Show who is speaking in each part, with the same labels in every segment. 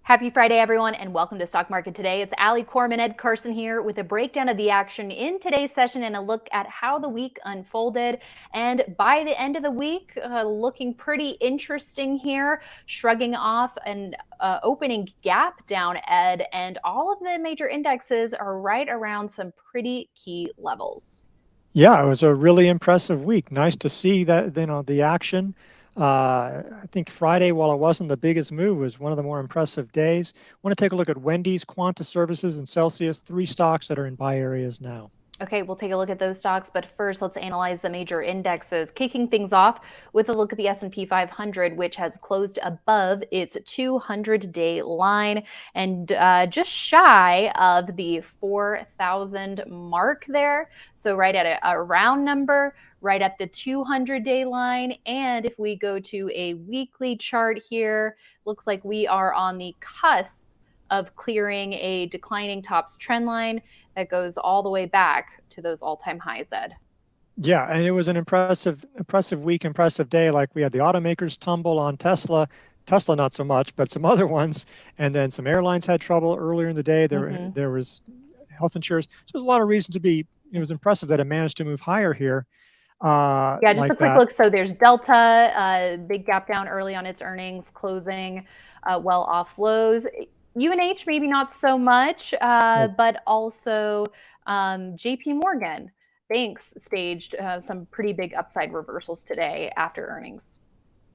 Speaker 1: Happy Friday, everyone, and welcome to Stock Market Today. It's Ali, Coram, and Ed Carson here with a breakdown of the action in today's session and a look at how the week unfolded. And by the end of the week, looking pretty interesting here, shrugging off an opening gap down, Ed, and all of the major indexes are right around some pretty key levels.
Speaker 2: Yeah, it was a really impressive week. Nice to see that, the action. I think Friday, while it wasn't the biggest move, was one of the more impressive days. I want to take a look at Wendy's, Quanta Services, and Celsius, three stocks that are in buy areas now.
Speaker 1: Okay, we'll take a look at those stocks, but first let's analyze the major indexes. Kicking things off with a look at the S&P 500, which has closed above its 200-day line and just shy of the 4,000 mark there. So right at a round number, right at the 200-day line. And if we go to a weekly chart here, looks like we are on the cusp of clearing a declining tops trend line that goes all the way back to those all-time highs, Ed.
Speaker 2: Yeah, and it was an impressive week, impressive day. Like we had the automakers tumble on Tesla not so much, but some other ones, and then some airlines had trouble earlier in the day. There was health insurance. So there's a lot of reason to be. It was impressive that it managed to move higher here.
Speaker 1: Yeah, just
Speaker 2: like
Speaker 1: a quick look. So there's Delta, big gap down early on its earnings, closing well off lows. UNH maybe not so much, but also JP Morgan banks staged some pretty big upside reversals today after earnings.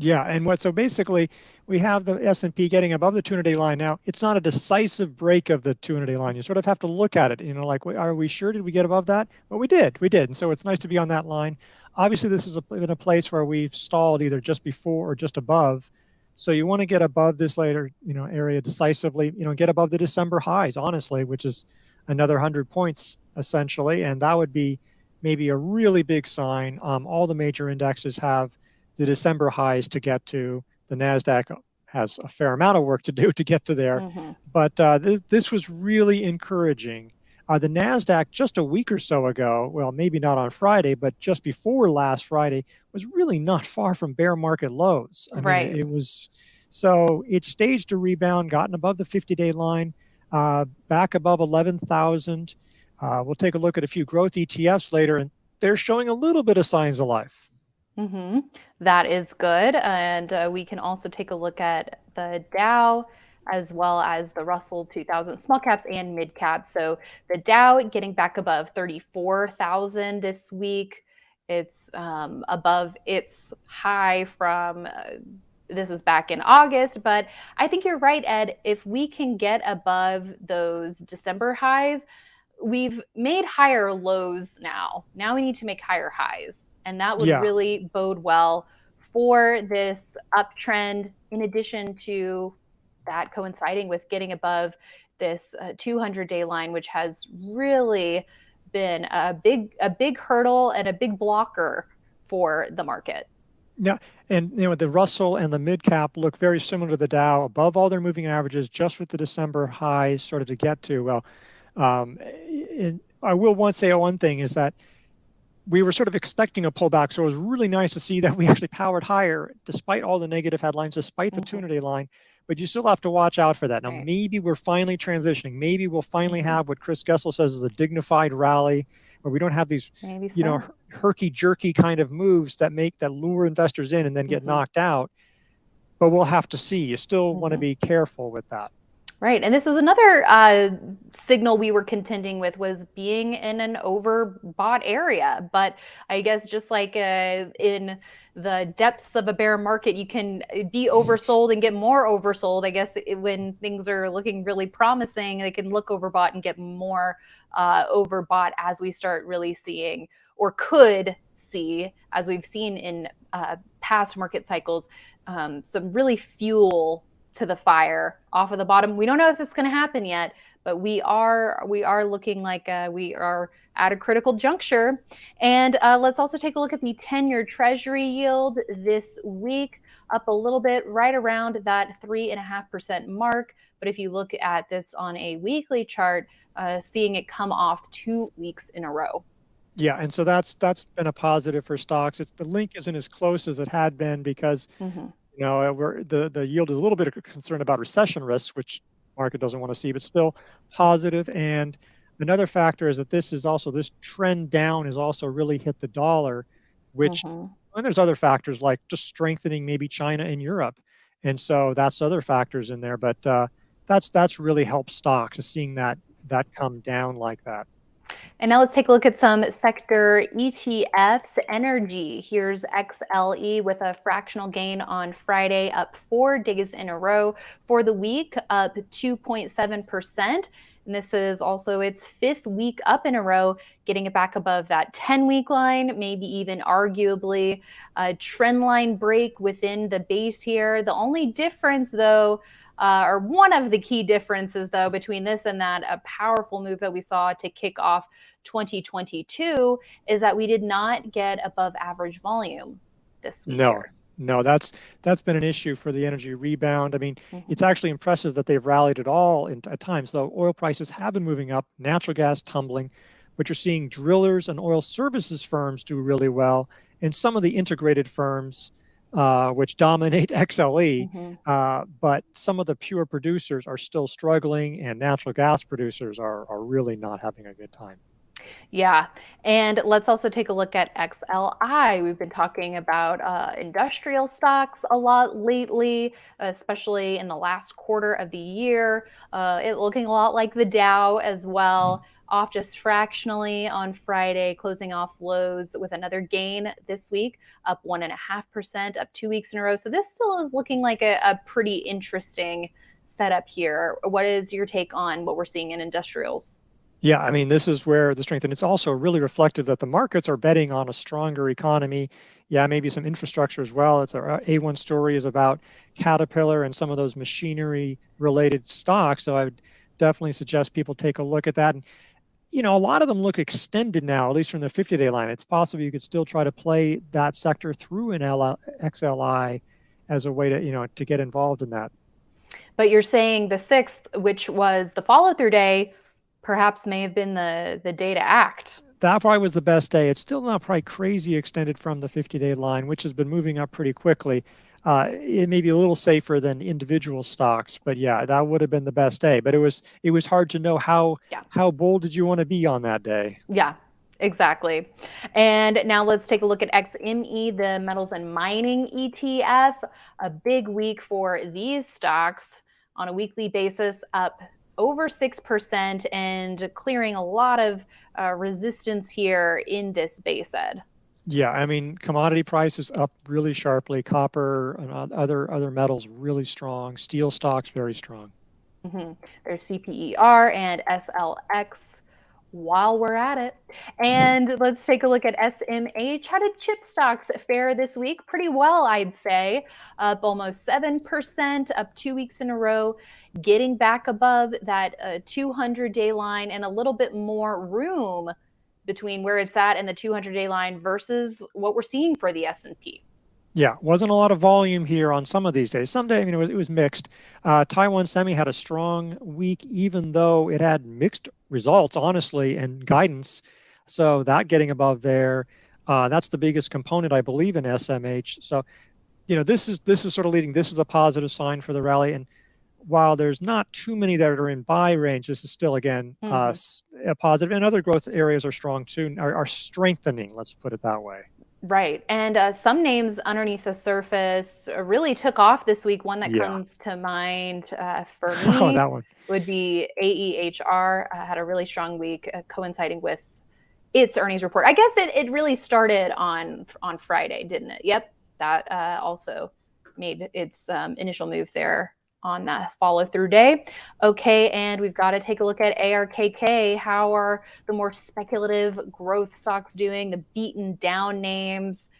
Speaker 2: Yeah, and so basically we have the S&P getting above the 200-day line. Now, it's not a decisive break of the 200-day line. You sort of have to look at it, like, are we sure? Did we get above that? Well, we did. And so it's nice to be on that line. Obviously, this is in a place where we've stalled either just before or just above. So you want to get above this later, area decisively, get above the December highs, honestly, which is another 100 points essentially. And that would be maybe a really big sign. All the major indexes have the December highs to get to. The NASDAQ has a fair amount of work to do to get to there. But this was really encouraging. The NASDAQ just a week or so ago, well, maybe not on Friday, but just before last Friday, was really not far from bear market lows. I mean, it was, so it staged a rebound, gotten above the 50-day line, back above 11,000. We'll take a look at a few growth ETFs later, and they're showing a little bit of signs of life.
Speaker 1: That is good. And we can also take a look at the Dow as well as the Russell 2000 small caps and mid caps. So the Dow getting back above 34,000 this week. It's above its high from this is back in August, but I think you're right, Ed. If we can get above those December highs, we've made higher lows now. Now we need to make higher highs. And that would really bode well for this uptrend, in addition to that coinciding with getting above this 200-day line, which has really been a big hurdle and a big blocker for the market.
Speaker 2: Yeah, and the Russell and the mid cap look very similar to the Dow, above all their moving averages, just with the December highs sort of to get to. Well, and I will say one thing is that we were sort of expecting a pullback, so it was really nice to see that we actually powered higher despite all the negative headlines, despite the 200-day line. But you still have to watch out for that. Now, maybe we're finally transitioning. Maybe we'll finally have what Chris Gessel says is a dignified rally, where we don't have these, herky-jerky kind of moves that lure investors in and then get knocked out. But we'll have to see. You still want to be careful with that.
Speaker 1: Right. And this was another signal we were contending with, was being in an overbought area. But I guess just like in the depths of a bear market, you can be oversold and get more oversold. I guess when things are looking really promising, they can look overbought and get more overbought as we start really seeing, or could see, as we've seen in past market cycles, some really fuel to the fire off of the bottom. We don't know if it's going to happen yet, but we are looking like we are at a critical juncture. And let's also take a look at the 10-year Treasury yield this week, up a little bit, right around that 3.5% mark. But if you look at this on a weekly chart, seeing it come off 2 weeks in a row.
Speaker 2: Yeah, and so that's been a positive for stocks. The link isn't as close as it had been because No, the yield is a little bit of concern about recession risks, which market doesn't want to see, but still positive. And another factor is that this trend down has also really hit the dollar, which,
Speaker 1: Mhm.
Speaker 2: and there's other factors like just strengthening maybe China and Europe. And so that's other factors in there, but that's really helped stocks, is seeing that come down like that.
Speaker 1: And now let's take a look at some sector ETFs. Energy. Here's XLE with a fractional gain on Friday, up 4 days in a row. For the week, up 2.7%. And this is also its fifth week up in a row, getting it back above that 10-week line, maybe even arguably a trend line break within the base here. The only difference, though, or one of the key differences, though, between this and that a powerful move that we saw to kick off 2022 is that we did not get above average volume this week
Speaker 2: No,
Speaker 1: here.
Speaker 2: no, that's been an issue for the energy rebound. I mean, it's
Speaker 1: Mhm.
Speaker 2: actually impressive that they've rallied at all at times, though oil prices have been moving up, natural gas tumbling, but you're seeing drillers and oil services firms do really well, and some of the integrated firms, which dominate XLE,
Speaker 1: Mhm.
Speaker 2: but some of the pure producers are still struggling, and natural gas producers are really not having a good time.
Speaker 1: Yeah. And let's also take a look at XLI. We've been talking about industrial stocks a lot lately, especially in the last quarter of the year. It looking a lot like the Dow as well, off just fractionally on Friday, closing off lows with another gain this week, up 1.5%, up 2 weeks in a row. So this still is looking like a pretty interesting setup here. What is your take on what we're seeing in industrials?
Speaker 2: Yeah, I mean, this is where the strength, and it's also really reflective that the markets are betting on a stronger economy. Yeah, maybe some infrastructure as well. It's our A1 story is about Caterpillar and some of those machinery related stocks. So I would definitely suggest people take a look at that. And, a lot of them look extended now, at least from the 50-day line. It's possible you could still try to play that sector through an XLI as a way to get involved in that.
Speaker 1: But you're saying the 6th, which was the follow through day, perhaps may have been the day to act.
Speaker 2: That probably was the best day. It's still not probably crazy extended from the 50-day line, which has been moving up pretty quickly. It may be a little safer than individual stocks, but yeah, that would have been the best day. But it was hard to know
Speaker 1: Yeah.
Speaker 2: how bold did you want to be on that day.
Speaker 1: Yeah. Exactly. And now let's take a look at XME, the metals and mining ETF. A big week for these stocks on a weekly basis, up over 6% and clearing a lot of resistance here in this base ed.
Speaker 2: Yeah, I mean, commodity prices up really sharply. Copper and other metals really strong. Steel stocks very strong.
Speaker 1: Mm-hmm. There's CPER and SLX while we're at it. And let's take a look at SMH. How did chip stocks fare this week? Pretty well, I'd say. Up almost 7%, up 2 weeks in a row, getting back above that 200-day line and a little bit more room between where it's at and the 200-day line versus what we're seeing for the S&P.
Speaker 2: Yeah, wasn't a lot of volume here on some of these days. Some day, it was mixed. Taiwan Semi had a strong week, even though it had mixed results, honestly, and guidance. So that getting above there, that's the biggest component, I believe, in SMH. So, this is sort of leading. This is a positive sign for the rally. And while there's not too many that are in buy range, this is still again
Speaker 1: Mm-hmm.
Speaker 2: a positive. And other growth areas are strong too, are strengthening. Let's put it that way.
Speaker 1: Right. And some names underneath the surface really took off this week. One that
Speaker 2: Yeah.
Speaker 1: comes to mind for
Speaker 2: Oh,
Speaker 1: me
Speaker 2: that one.
Speaker 1: would be AEHR. Had a really strong week coinciding with its earnings report. I guess it really started on Friday, didn't it? Yep. That also made its initial move there on that follow through day. Okay. And we've got to take a look at ARKK. How are the more speculative growth stocks doing, the beaten down names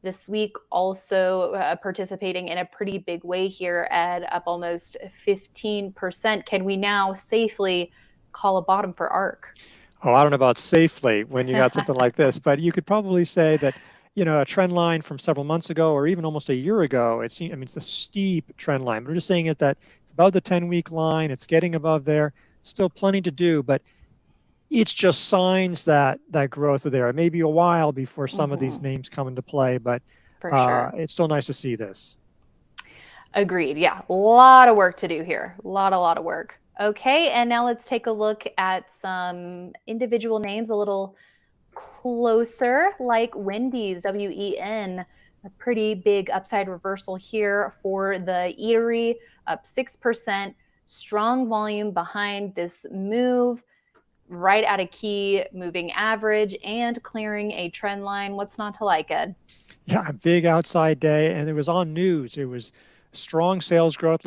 Speaker 1: this week, also participating in a pretty big way here at up almost 15%. Can we now safely call a bottom for ARK?
Speaker 2: Oh, I don't know about safely when you got something like this, but you could probably say that, a trend line from several months ago or even almost a year ago, it's a steep trend line. But we're just saying it that it's above the 10-week line. It's getting above there. Still plenty to do, but it's just signs that growth are there. It may be a while before some of these
Speaker 1: Mm-hmm.
Speaker 2: names come into play, but
Speaker 1: For sure.
Speaker 2: it's still nice to see this.
Speaker 1: Agreed. Yeah, a lot of work to do here. A lot of work. Okay, and now let's take a look at some individual names a little closer, like Wendy's, WEN. A pretty big upside reversal here for the eatery, up 6%. Strong volume behind this move, right at a key moving average and clearing a trend line. What's not to like, Ed?
Speaker 2: Yeah, a big outside day, and it was on news. It was strong sales growth.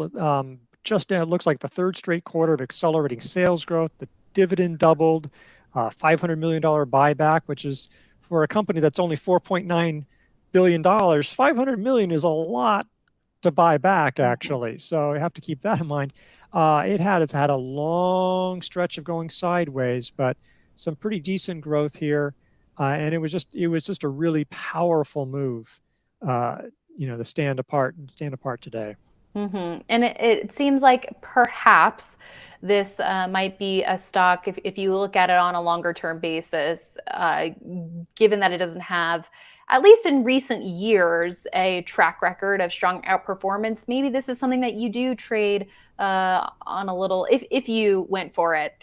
Speaker 2: Just it looks like the third straight quarter of accelerating sales growth. The dividend doubled, $500 million buyback, which is for a company that's only $4.9 billion. 500 million is a lot to buy back, actually. So you have to keep that in mind. It's had a long stretch of going sideways, but some pretty decent growth here. And it was just a really powerful move, to stand apart today.
Speaker 1: And it seems like perhaps this might be a stock, if you look at it on a longer term basis, given that it doesn't have, at least in recent years, a track record of strong outperformance. Maybe this is something that you do trade on a little, if you went for it.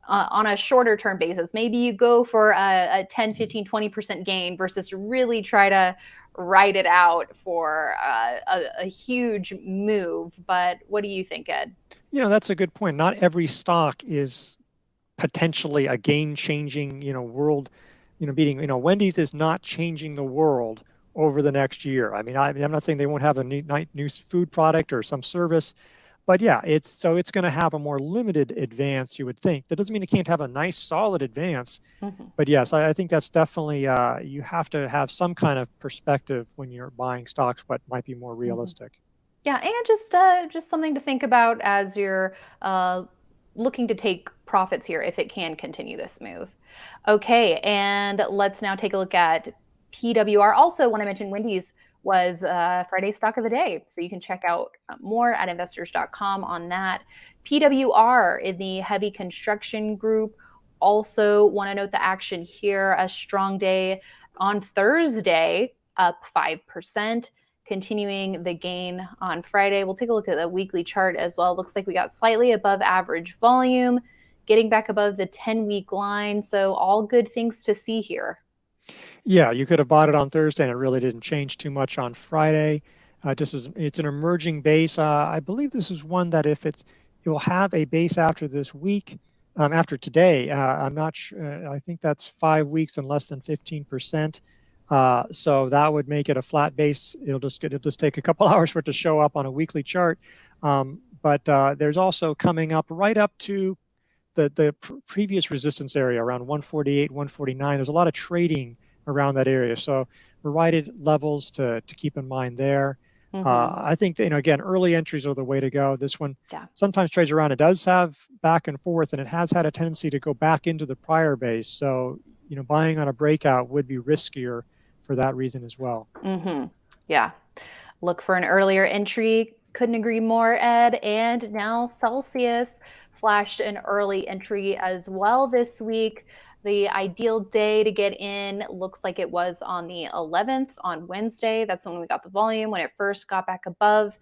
Speaker 1: On a shorter term basis, maybe you go for a 10, 15, 20% gain versus really try to ride it out for a huge move. But what do you think, Ed?
Speaker 2: That's a good point. Not every stock is potentially a game-changing, world, beating. Wendy's is not changing the world over the next year. I mean, I'm not saying they won't have a new food product or some service, but yeah, it's going to have a more limited advance, you would think. That doesn't mean it can't have a nice, solid advance. But yes, I think that's definitely, you have to have some kind of perspective when you're buying stocks, what might be more realistic.
Speaker 1: Yeah, and just something to think about as you're looking to take profits here if it can continue this move. Okay, and let's now take a look at PWR. Also, when I mentioned Wendy's was Friday stock of the day, so you can check out more at investors.com on that. PWR in the heavy construction group. Also, want to note the action here. A strong day on Thursday, up 5%. Continuing the gain on Friday. We'll take a look at the weekly chart as well. Looks like we got slightly above average volume, getting back above the 10-week line. So all good things to see here.
Speaker 2: Yeah, you could have bought it on Thursday and it really didn't change too much on Friday. It's an emerging base. I believe this is one that it will have a base after this week, after today. I'm not sure. I think that's 5 weeks and less than 15%. So that would make it a flat base. It'll just take a couple hours for it to show up on a weekly chart. But there's also coming up right up to the previous resistance area around 148, 149. There's a lot of trading around that area. So we're right at levels to keep in mind there. I think that, again, early entries are the way to go. This one sometimes trades around. It does have back and forth, and it has had a tendency to go back into the prior base. So, buying on a breakout would be riskier for that reason as well.
Speaker 1: Yeah. Look for an earlier entry. Couldn't agree more, Ed. And now Celsius flashed an early entry as well this week. The ideal day to get in looks like it was on the 11th, on Wednesday. That's when we got the volume, when it first got back above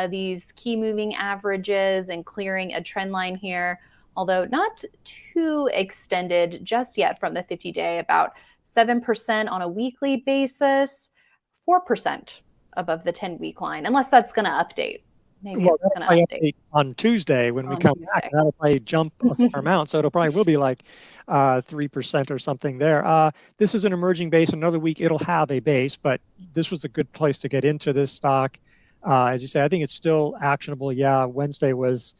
Speaker 1: these key moving averages and clearing a trend line here, although not too extended just yet from the 50-day, about 7% on a weekly basis, 4% above the 10-week line, unless that's going to update. Maybe it's going to update
Speaker 2: on Tuesday when we come back. That'll probably jump a fair amount, so it'll probably will be like 3% or something there. This is an emerging base. Another week it'll have a base, but this was a good place to get into this stock. As you say, I think it's still actionable. Yeah, Wednesday was,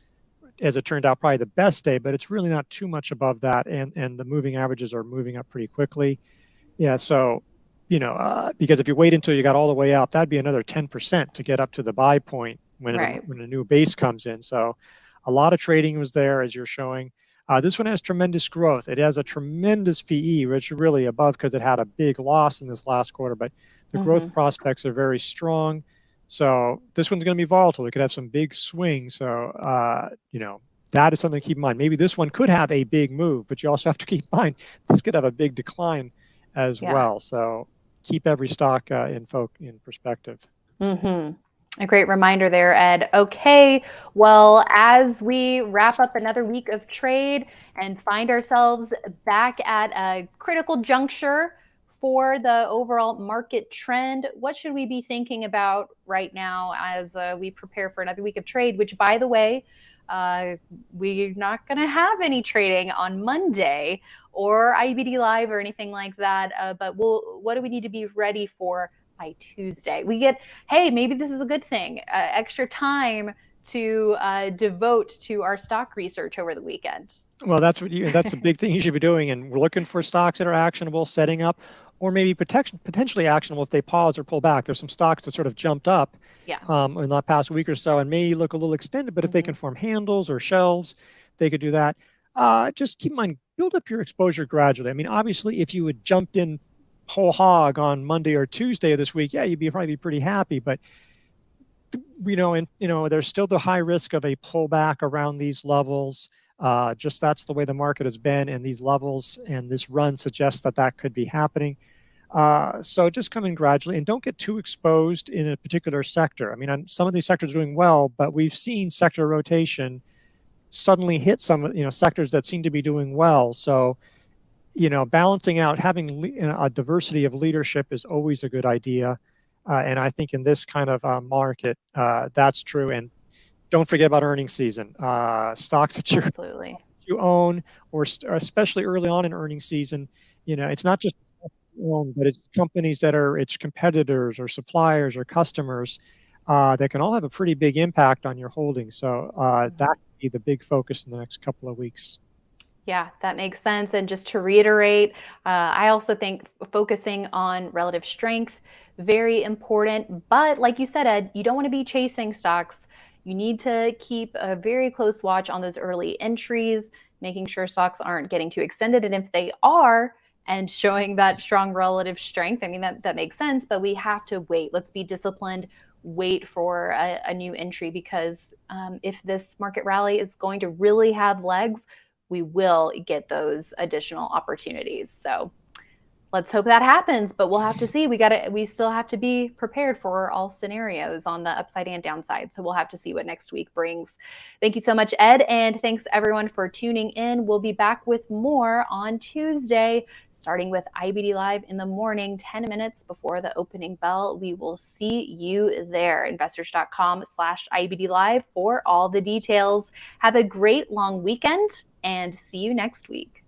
Speaker 2: as it turned out, probably the best day, but it's really not too much above that, and the moving averages are moving up pretty quickly. Yeah, so because if you wait until you got all the way up, that'd be another 10% to get up to the buy point when a new base comes in. So a lot of trading was there, as you're showing. This one has tremendous growth. It has a tremendous PE, which is really above because it had a big loss in this last quarter, but the growth prospects are very strong. So this one's going to be volatile. It could have some big swings. So, that is something to keep in mind. Maybe this one could have a big move, but you also have to keep in mind this could have a big decline as well. So keep every stock in perspective.
Speaker 1: A great reminder there, Ed. Okay, well, as we wrap up another week of trade and find ourselves back at a critical juncture for the overall market trend, what should we be thinking about right now as we prepare for another week of trade, which, by the way, uh, we're not going to have any trading on Monday or IBD Live or anything like that. But what do we need to be ready for by Tuesday? We get, hey, maybe this is a good thing, extra time to devote to our stock research over the weekend.
Speaker 2: Well, that's a big thing you should be doing. And we're looking for stocks that are actionable, setting up, or maybe potentially actionable if they pause or pull back. There's some stocks that sort of jumped up
Speaker 1: Yeah.
Speaker 2: in the past week or so and may look a little extended, but if they can form handles or shelves, they could do that. Just keep in mind, build up your exposure gradually. I mean, obviously, if you had jumped in whole hog on Monday or Tuesday of this week, yeah, you'd probably be pretty happy. But there's still the high risk of a pullback around these levels. Just that's the way the market has been, and these levels and this run suggests that that could be happening. So just come in gradually and don't get too exposed in a particular sector. I mean, some of these sectors are doing well, but we've seen sector rotation suddenly hit some sectors that seem to be doing well. So balancing out, having a diversity of leadership is always a good idea. And I think in this kind of market, that's true. And don't forget about earnings season. Stocks that
Speaker 1: Absolutely.
Speaker 2: you own, or especially early on in earnings season, it's not just own, but it's companies that are its competitors or suppliers or customers that can all have a pretty big impact on your holdings. So that would be the big focus in the next couple of weeks.
Speaker 1: Yeah, that makes sense. And just to reiterate, I also think focusing on relative strength, very important. But like you said, Ed, you don't want to be chasing stocks. You need to keep a very close watch on those early entries, making sure stocks aren't getting too extended. And if they are, and showing that strong relative strength, I mean, that makes sense, but we have to wait. Let's be disciplined, wait for a new entry, because if this market rally is going to really have legs, we will get those additional opportunities. So let's hope that happens, but we'll have to see. We still have to be prepared for all scenarios on the upside and downside. So we'll have to see what next week brings. Thank you so much, Ed. And thanks everyone for tuning in. We'll be back with more on Tuesday, starting with IBD Live in the morning, 10 minutes before the opening bell. We will see you there, investors.com/IBD Live for all the details. Have a great long weekend and see you next week.